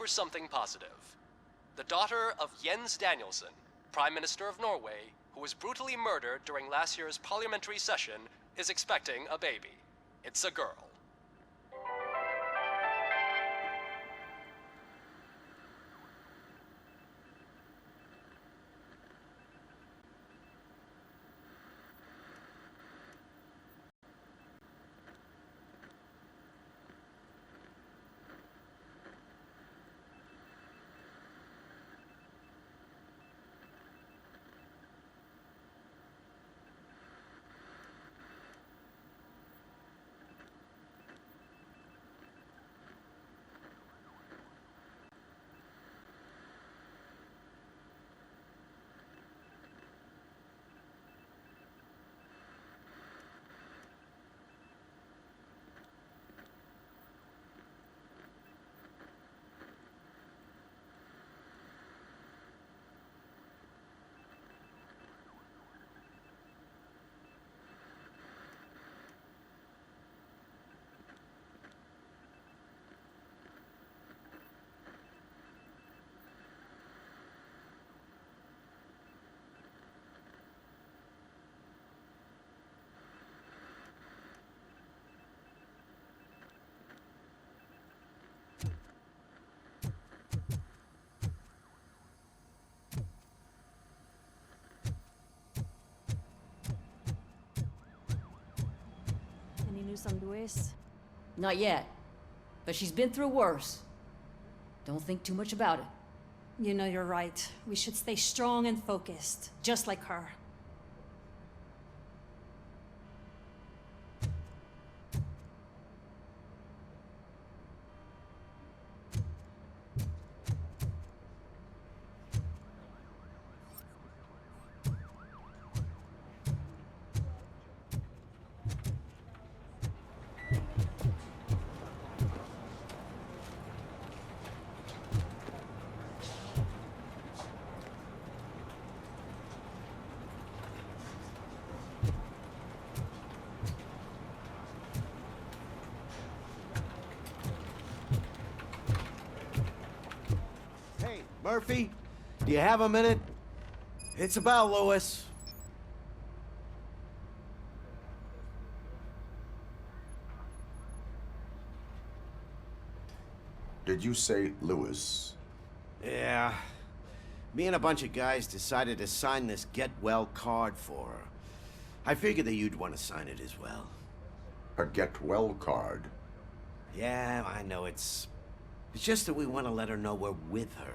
for something positive. The daughter of Jens Danielson, Prime Minister of Norway, who was brutally murdered during last year's parliamentary session, is expecting a baby. It's a girl. Any news on Luis? Not yet. But she's been through worse. Don't think too much about it. You know you're right. We should stay strong and focused, just like her. Murphy, do you have a minute? It's about Louis. Did you say Louis? Yeah. Me and a bunch of guys decided to sign this get well card for her. I figured that you'd want to sign it as well. A get well card? Yeah, I know it's just that we want to let her know we're with her.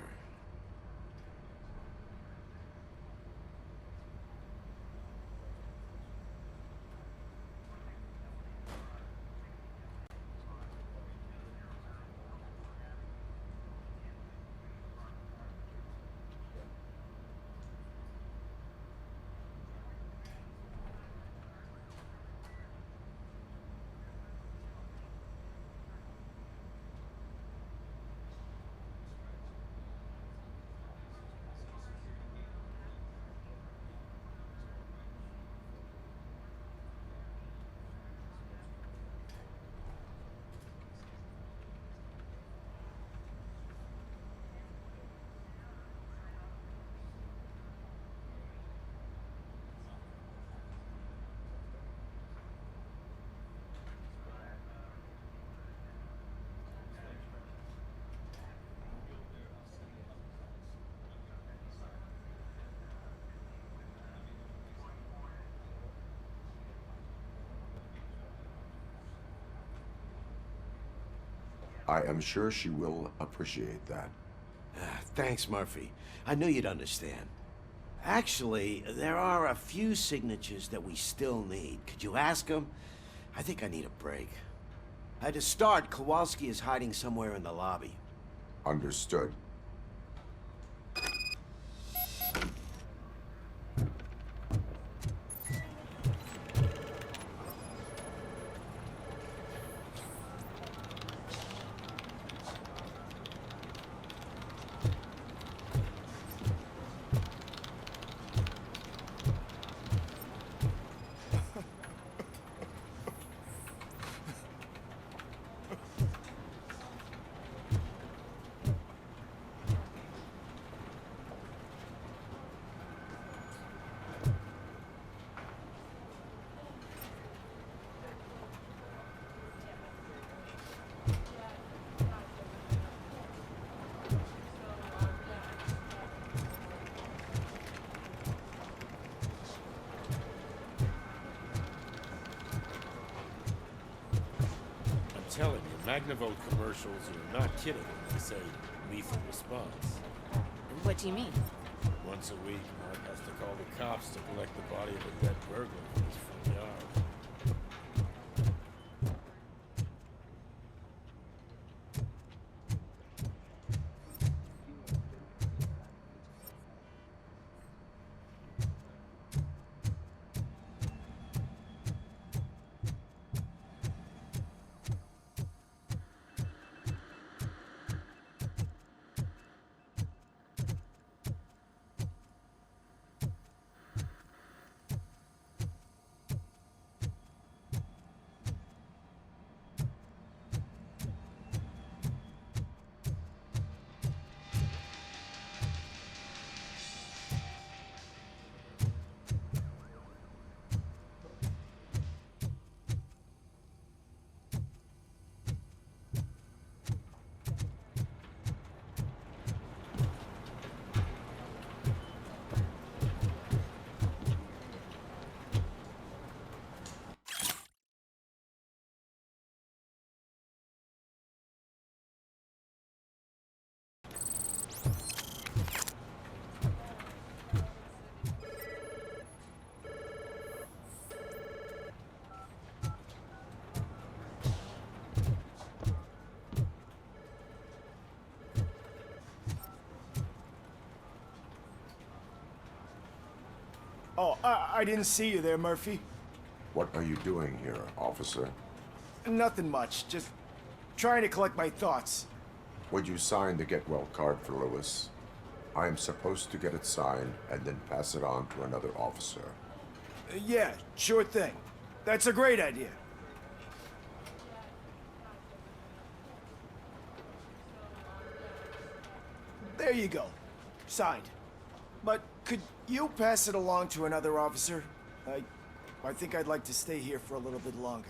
I am sure she will appreciate that. Thanks, Murphy. I knew you'd understand. Actually, there are a few signatures that we still need. Could you ask them? I think I need a break. To start, Kowalski is hiding somewhere in the lobby. Understood. Magnavolt commercials are not kidding when they say lethal response. What do you mean? Once a week, Mark has to call the cops to collect the body of a dead burglar from his front yard. Oh, I didn't see you there, Murphy. What are you doing here, officer? Nothing much, just trying to collect my thoughts. Would you sign the get well card for Lewis? I am supposed to get it signed and then pass it on to another officer. Yeah, sure thing. That's a great idea. There you go. Signed. But could you pass it along to another officer? I think I'd like to stay here for a little bit longer.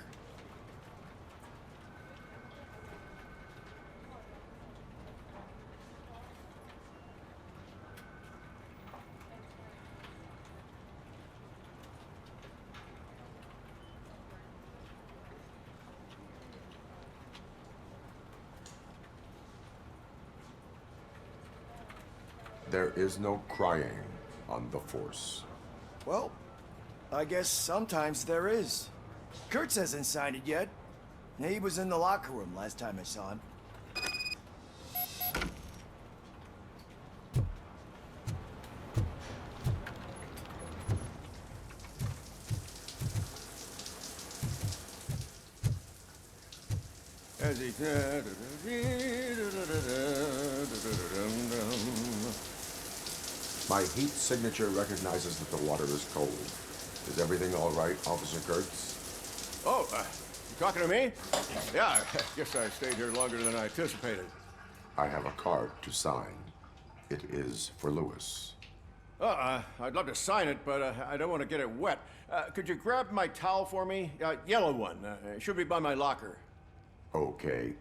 There is no crying on the force. Well, I guess sometimes there is. Kurtz hasn't signed it yet. He was in the locker room last time I saw him. As he... My heat signature recognizes that the water is cold. Is everything all right, Officer Kurtz? Oh, you talking to me? Yeah, I guess I stayed here longer than I anticipated. I have a card to sign. It is for Lewis. I'd love to sign it, but I don't want to get it wet. Could you grab my towel for me? Yellow one. It should be by my locker. Okay.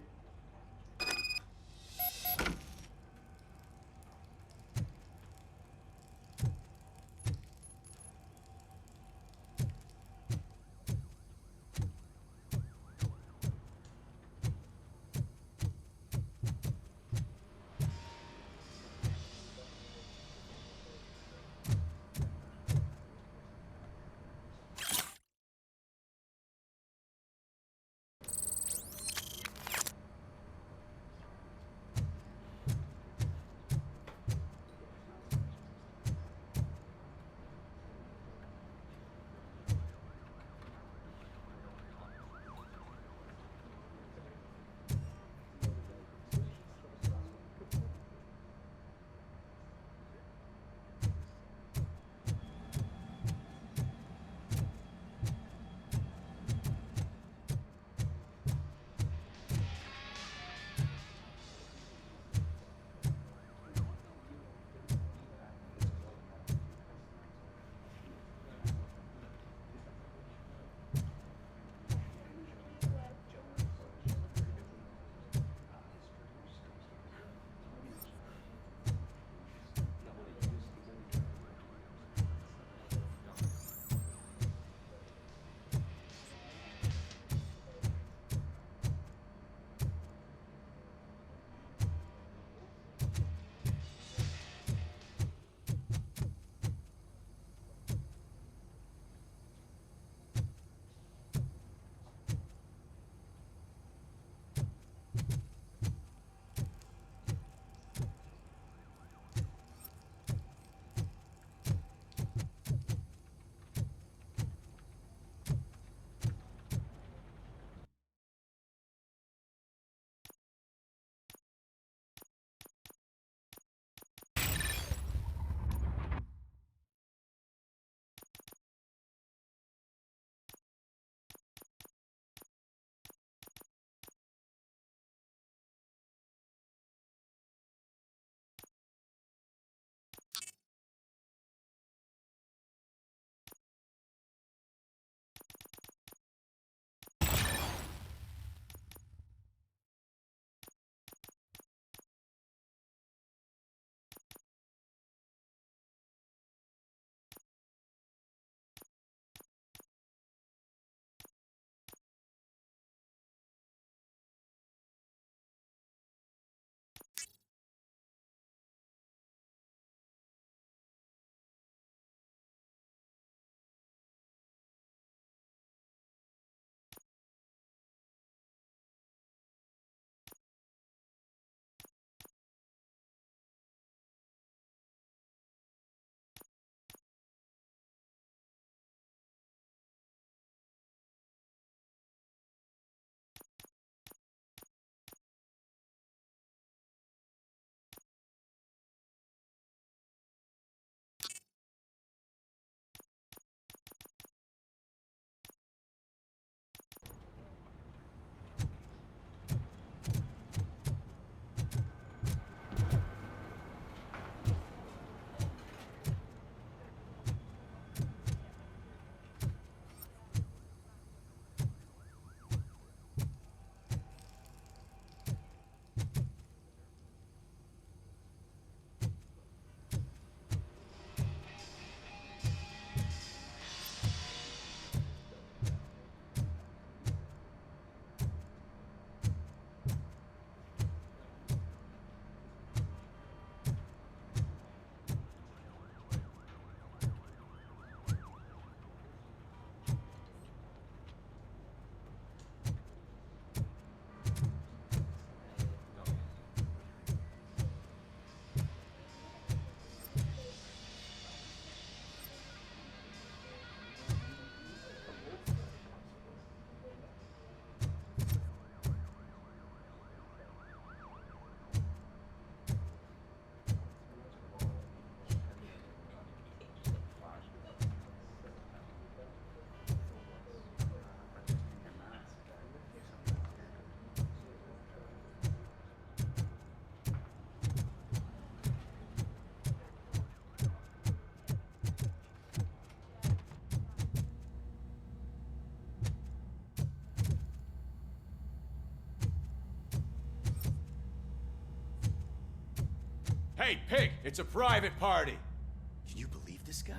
Hey, pig, it's a private party. Can you believe this guy?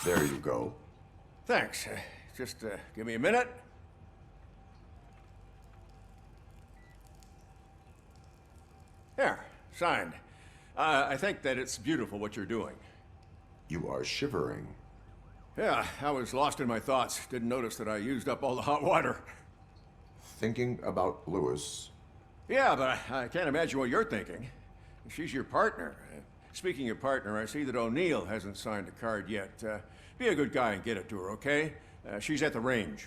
There you go. Thanks. Just give me a minute. There, signed. I think that it's beautiful what you're doing. You are shivering. Yeah, I was lost in my thoughts. Didn't notice that I used up all the hot water. Thinking about Lewis. Yeah, but I can't imagine what you're thinking. She's your partner. Speaking of partner, I see that O'Neill hasn't signed a card yet. Be a good guy and get it to her, okay? She's at the range.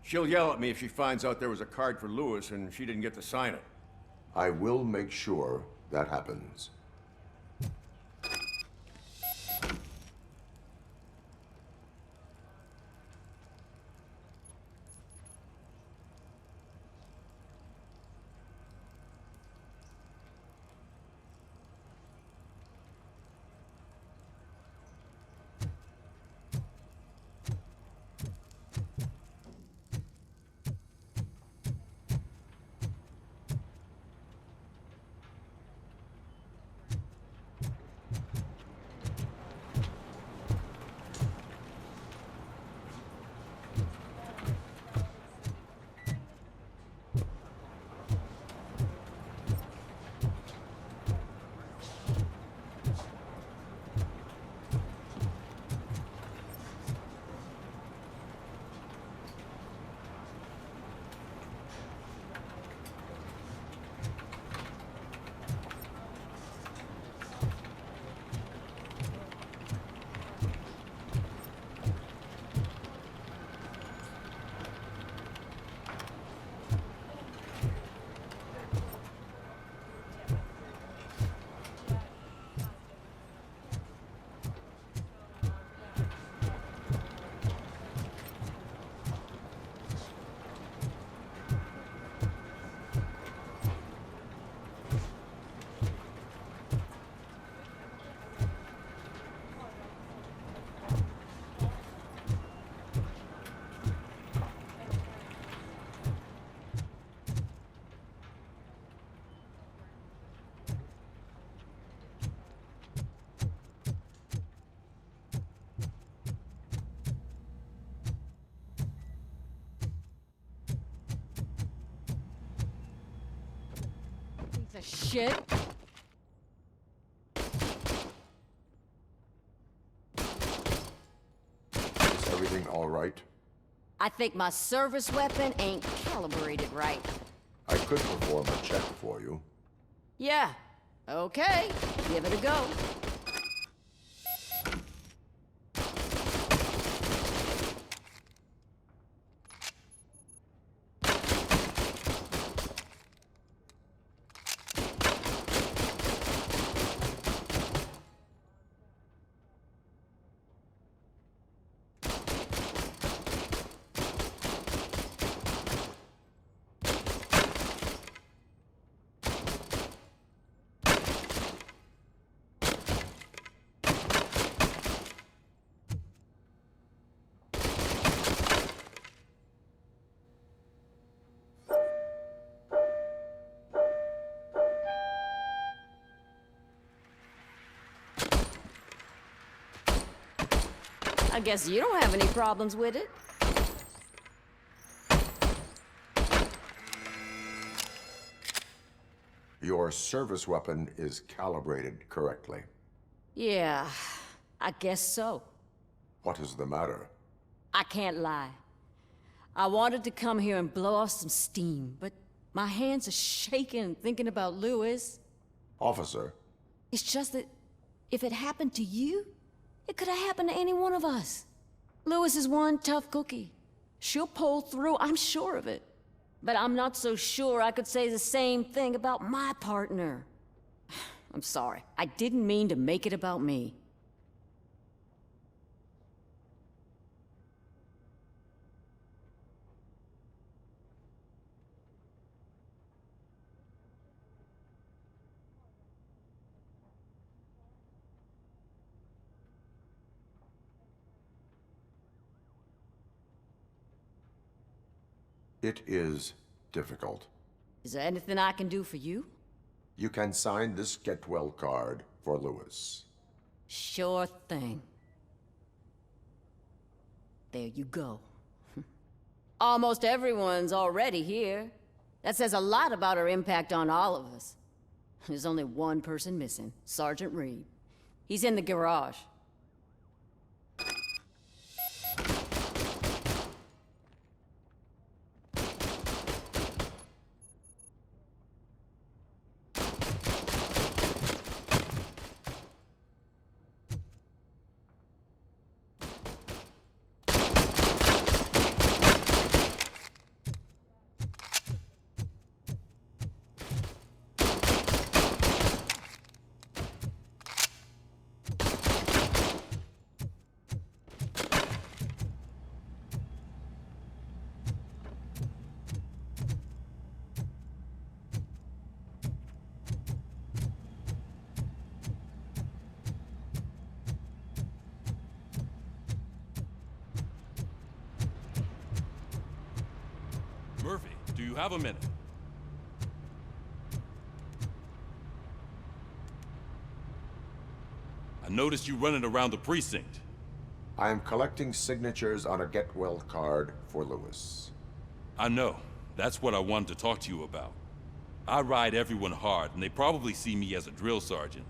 She'll yell at me if she finds out there was a card for Lewis and she didn't get to sign it. I will make sure that happens. shit. Is everything all right? I think my service weapon ain't calibrated right. I could perform a check for you. Yeah. Okay. Give it a go. I guess you don't have any problems with it. Your service weapon is calibrated correctly. Yeah, I guess so. What is the matter? I can't lie. I wanted to come here and blow off some steam, but my hands are shaking thinking about Lewis. Officer, It's just that if it happened to you, it could have happened to any one of us. Lewis is one tough cookie. She'll pull through, I'm sure of it. But I'm not so sure I could say the same thing about my partner. I'm sorry. I didn't mean to make it about me. it is difficult. Is there anything I can do for you? You can sign this get well card for Lewis. Sure thing. There you go. Almost everyone's already here. That says a lot about her impact on all of us. There's only one person missing, Sergeant Reed. He's in the garage. Murphy, do you have a minute? I noticed you running around the precinct. I am collecting signatures on a get well card for Lewis. I know. That's what I wanted to talk to you about. I ride everyone hard, and they probably see me as a drill sergeant.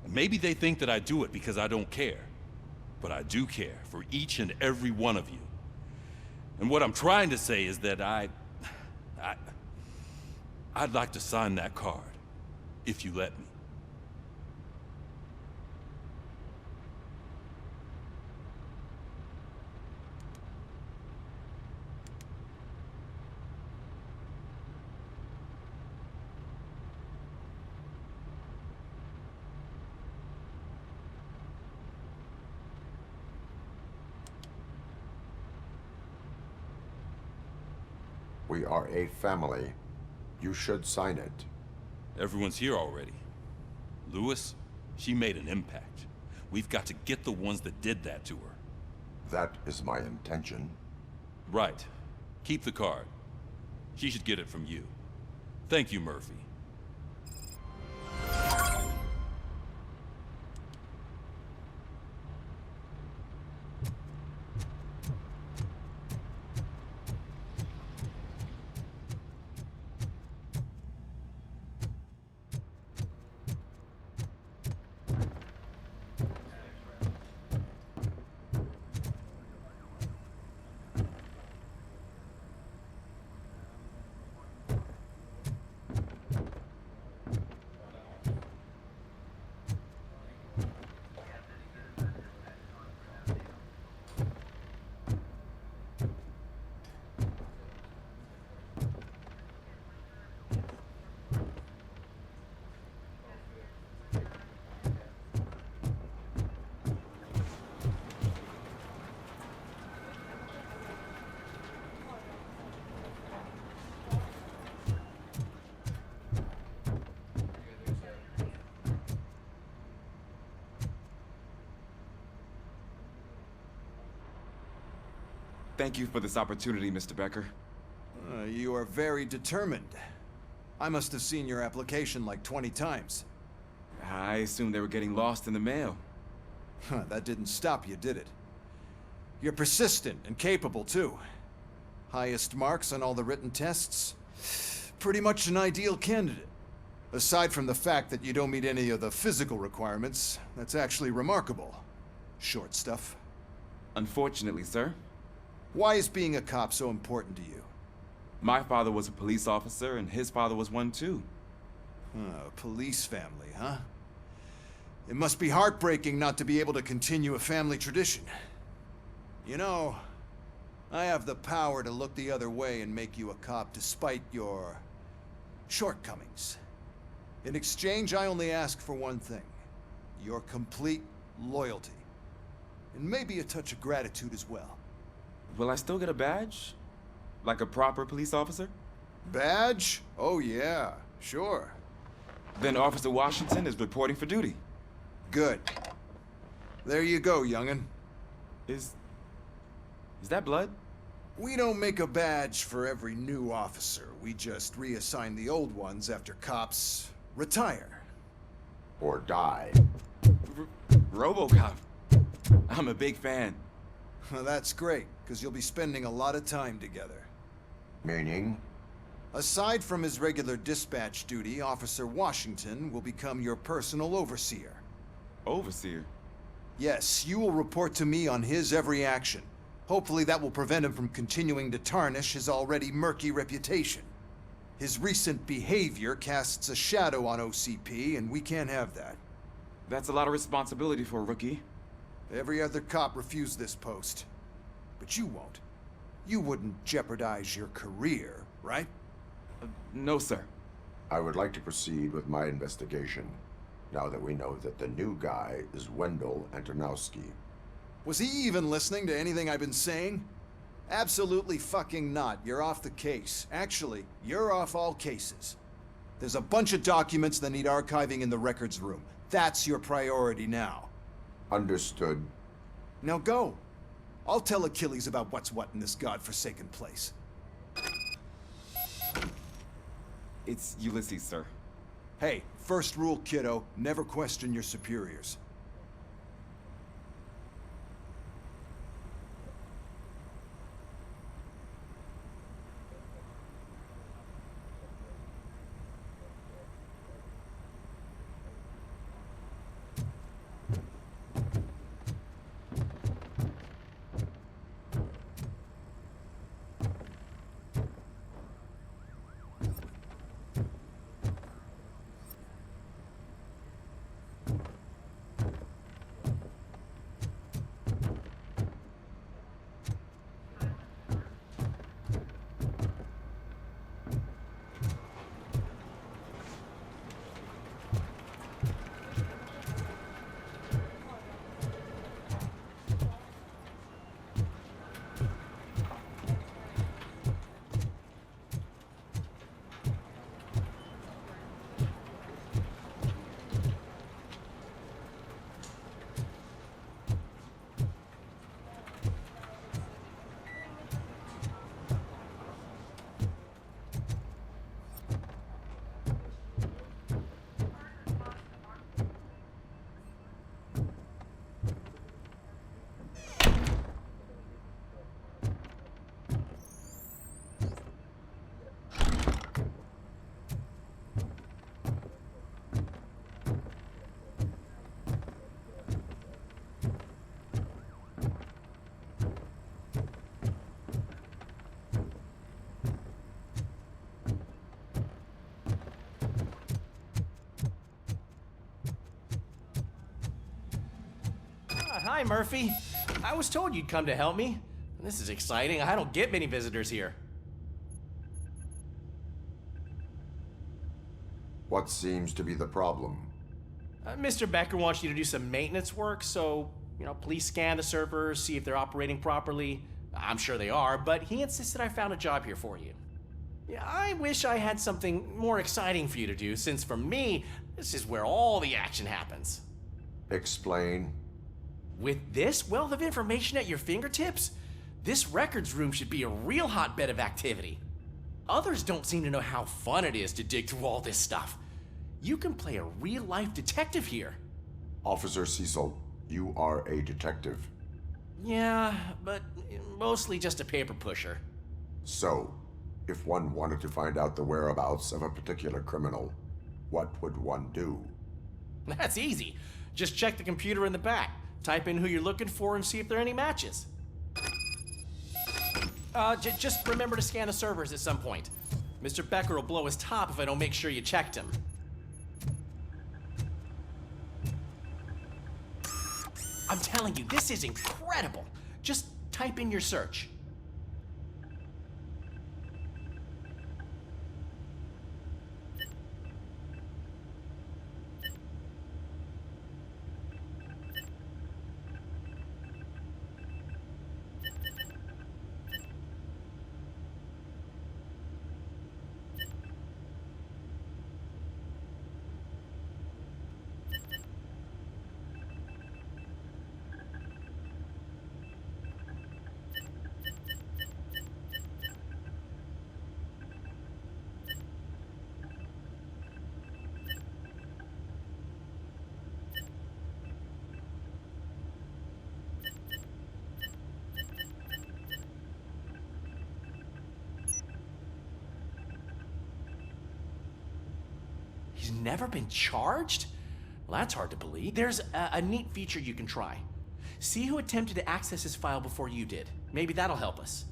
And maybe they think that I do it because I don't care. But I do care for each and every one of you. And what I'm trying to say is that I'd like to sign that card, if you let me. We are a family. You should sign it. Everyone's here already. Lewis, she made an impact. We've got to get the ones that did that to her. That is my intention. Right. Keep the card. She should get it from you. Thank you, Murphy. Thank you for this opportunity, Mr. Becker. You are very determined. I must have seen your application like 20 times. I assumed they were getting lost in the mail. That didn't stop you, did it? You're persistent and capable, too. Highest marks on all the written tests. Pretty much an ideal candidate. Aside from the fact that you don't meet any of the physical requirements, that's actually remarkable. Short stuff. Unfortunately, sir. Why is being a cop so important to you? My father was a police officer, and his father was one too. A police family, huh? It must be heartbreaking not to be able to continue a family tradition. You know, I have the power to look the other way and make you a cop despite your shortcomings. In exchange, I only ask for one thing. Your complete loyalty. And maybe a touch of gratitude as well. Will I still get a badge? Like a proper police officer? Badge? Oh yeah, sure. Then Officer Washington is reporting for duty. Good. There you go, young'un. Is that blood? We don't make a badge for every new officer. We just reassign the old ones after cops retire. Or die. RoboCop. I'm a big fan. Well, that's great, because you'll be spending a lot of time together. Meaning? Aside from his regular dispatch duty, Officer Washington will become your personal overseer. Overseer? Yes, you will report to me on his every action. Hopefully that will prevent him from continuing to tarnish his already murky reputation. His recent behavior casts a shadow on OCP, and we can't have that. That's a lot of responsibility for a rookie. Every other cop refused this post. But you won't. You wouldn't jeopardize your career, right? No, sir. I would like to proceed with my investigation, now that we know that the new guy is Wendell Antonowski. Was he even listening to anything I've been saying? Absolutely fucking not. You're off the case. Actually, you're off all cases. There's a bunch of documents that need archiving in the records room. That's your priority now. Understood. Now go. I'll tell Achilles about what's what in this godforsaken place. It's Ulysses, sir. Hey, first rule, kiddo, never question your superiors. Hi, Murphy. I was told you'd come to help me. This is exciting. I don't get many visitors here. What seems to be the problem? Mr. Becker wants you to do some maintenance work, so, please scan the servers, see if they're operating properly. I'm sure they are, but he insisted I found a job here for you. Yeah, I wish I had something more exciting for you to do, since for me, this is where all the action happens. Explain. With this wealth of information at your fingertips, This records room should be a real hotbed of activity. Others don't seem to know how fun it is to dig through all this stuff. You can play a real-life detective here. Officer Cecil, you are a detective. Yeah, but mostly just a paper pusher. So, if one wanted to find out the whereabouts of a particular criminal, what would one do? That's easy. Just check the computer in the back, type in who you're looking for, and see if there are any matches. Just remember to scan the servers at some point. Mr. Becker will blow his top if I don't make sure you checked him. I'm telling you, this is incredible. Just type in your search. He's never been charged? Well, that's hard to believe. There's a neat feature you can try. See who attempted to access his file before you did. Maybe that'll help us.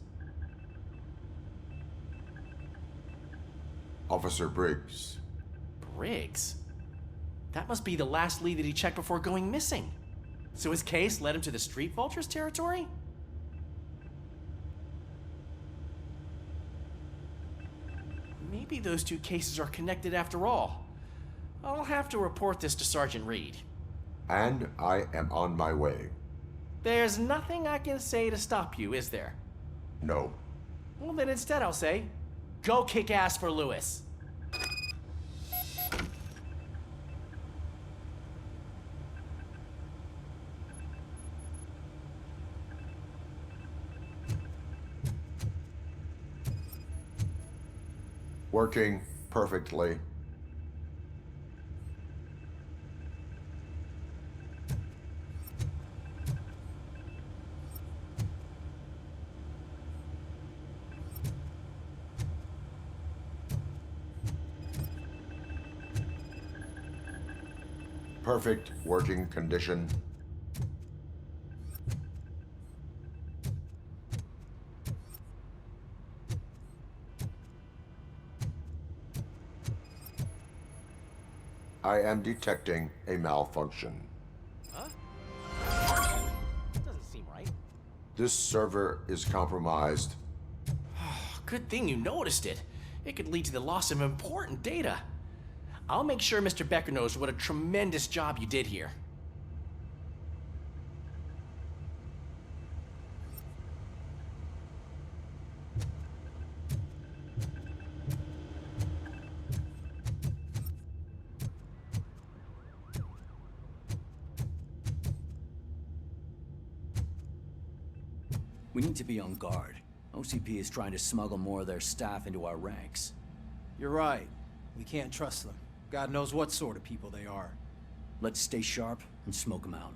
Officer Briggs. Briggs? That must be the last lead that he checked before going missing. So his case led him to the Street Vultures territory? Maybe those two cases are connected after all. I'll have to report this to Sergeant Reed. And I am on my way. There's nothing I can say to stop you, is there? No. Well, then instead I'll say, go kick ass for Lewis. Working perfectly. Perfect working condition. I am detecting a malfunction. Huh? Doesn't seem right. This server is compromised. Good thing you noticed it. It could lead to the loss of important data. I'll make sure Mr. Becker knows what a tremendous job you did here. We need to be on guard. OCP is trying to smuggle more of their staff into our ranks. You're right. We can't trust them. God knows what sort of people they are. Let's stay sharp and smoke them out.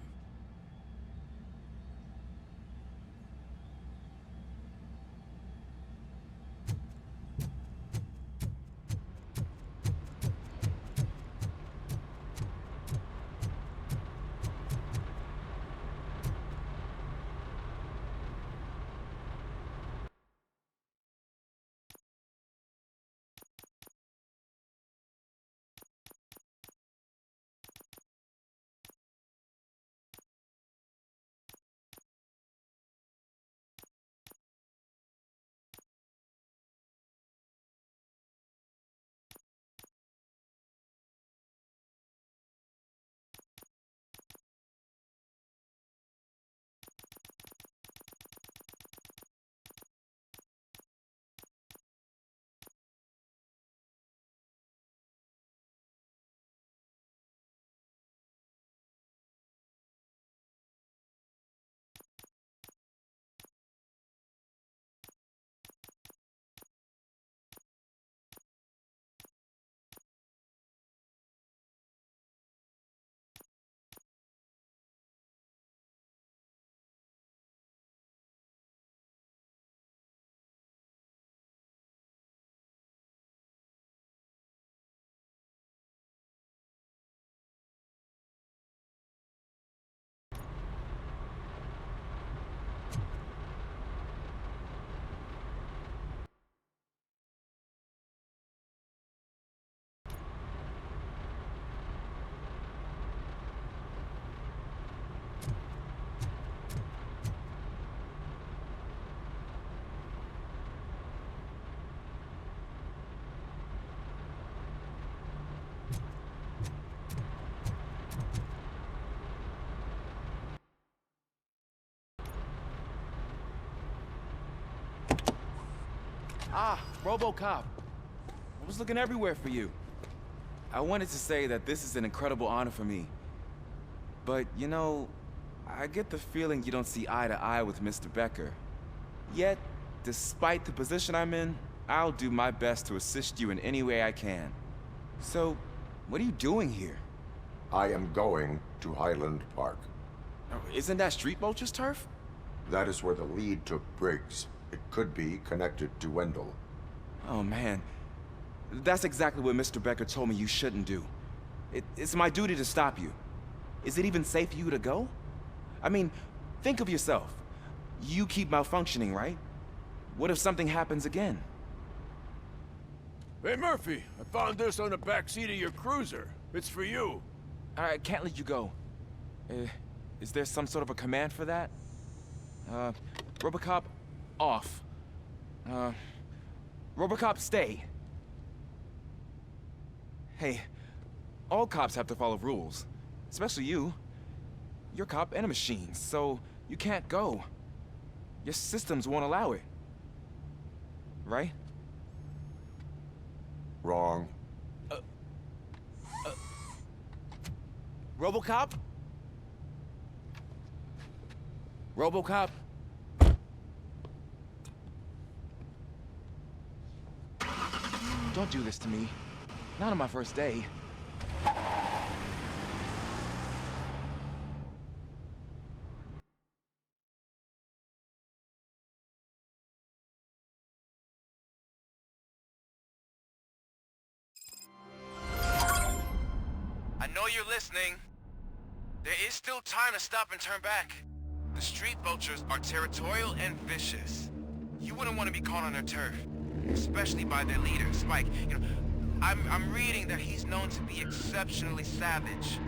Ah, RoboCop. I was looking everywhere for you. I wanted to say that this is an incredible honor for me. But, you know, I get the feeling you don't see eye to eye with Mr. Becker. Yet, despite the position I'm in, I'll do my best to assist you in any way I can. So, what are you doing here? I am going to Highland Park. Isn't that Street Vulture's turf? That is where the lead took Briggs. It could be connected to Wendell. Oh, man. That's exactly what Mr. Becker told me you shouldn't do. It's my duty to stop you. Is it even safe for you to go? I mean, think of yourself. You keep malfunctioning, right? What if something happens again? Hey, Murphy, I found this on the back seat of your cruiser. It's for you. I can't let you go. Is there some sort of a command for that? RoboCop, off. RoboCop, stay. Hey, all cops have to follow rules. Especially you. You're a cop and a machine, so you can't go. Your systems won't allow it. Right? Wrong. RoboCop? RoboCop? Don't do this to me. Not on my first day. I know you're listening. There is still time to stop and turn back. The street vultures are territorial and vicious. You wouldn't want to be caught on their turf, especially by their leader, Spike. You know, I'm reading that he's known to be exceptionally savage.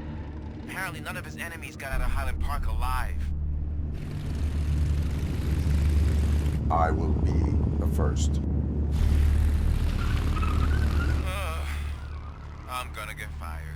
Apparently none of his enemies got out of Highland Park alive. I will be the first. I'm gonna get fired.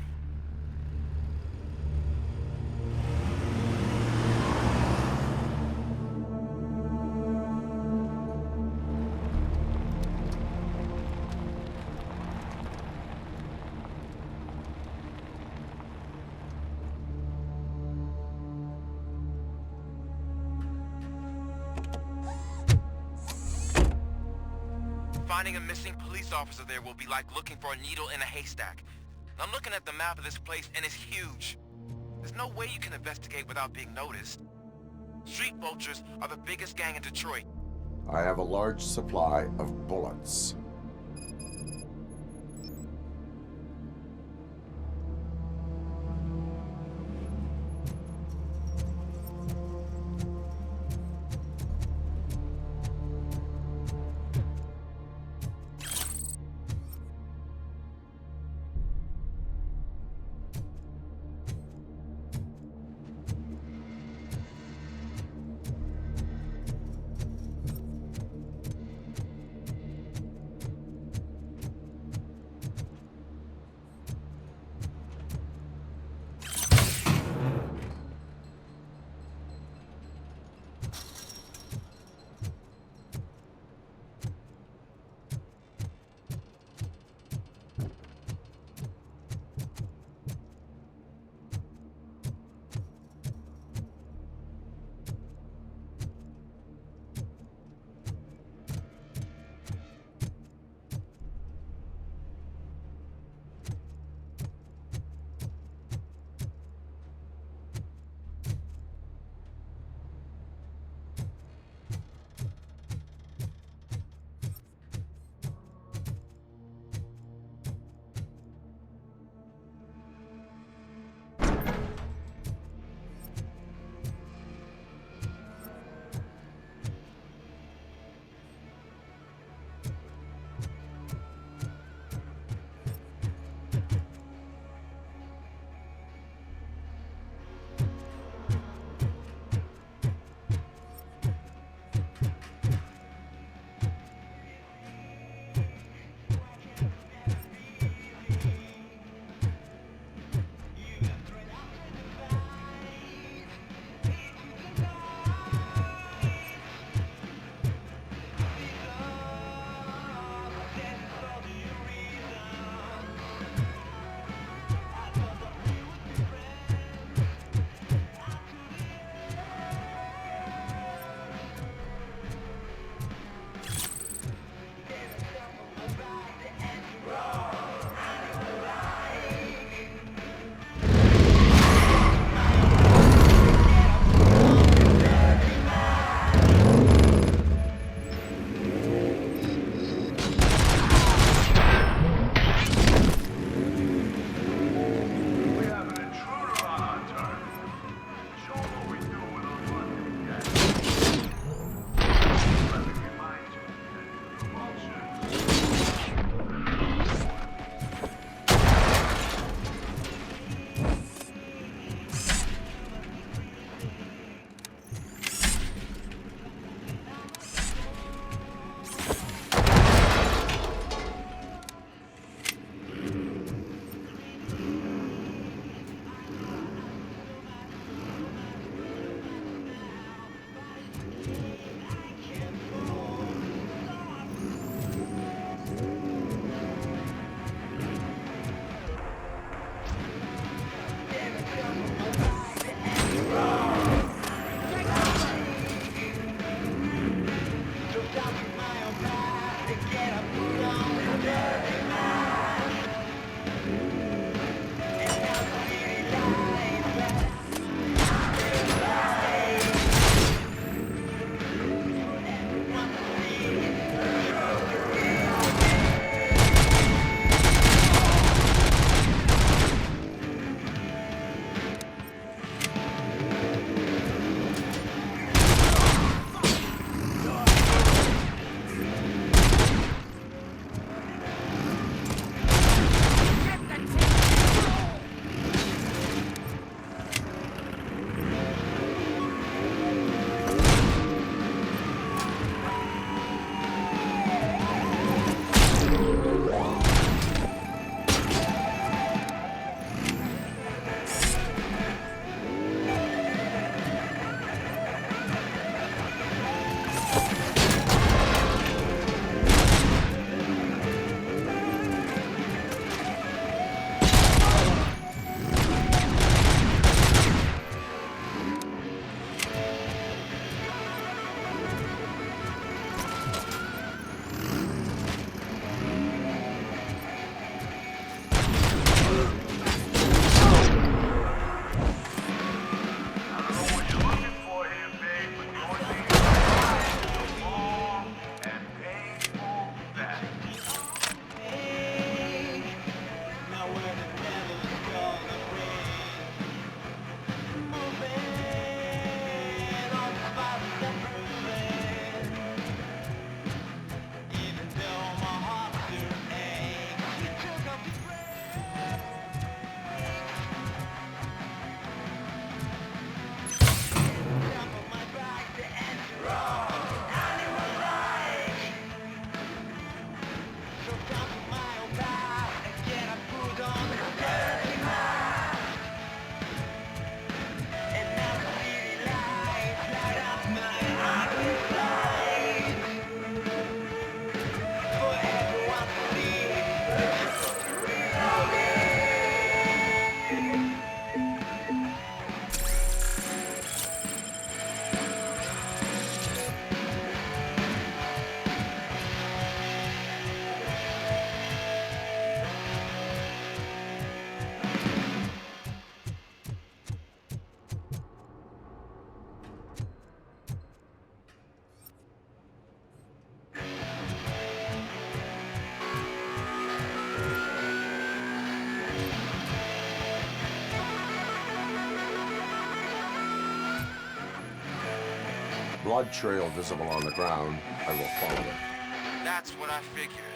Finding a missing police officer there will be like looking for a needle in a haystack. I'm looking at the map of this place and it's huge. There's no way you can investigate without being noticed. Street vultures are the biggest gang in Detroit. I have a large supply of bullets. blood trail visible on the ground, I will follow it. That's what I figured.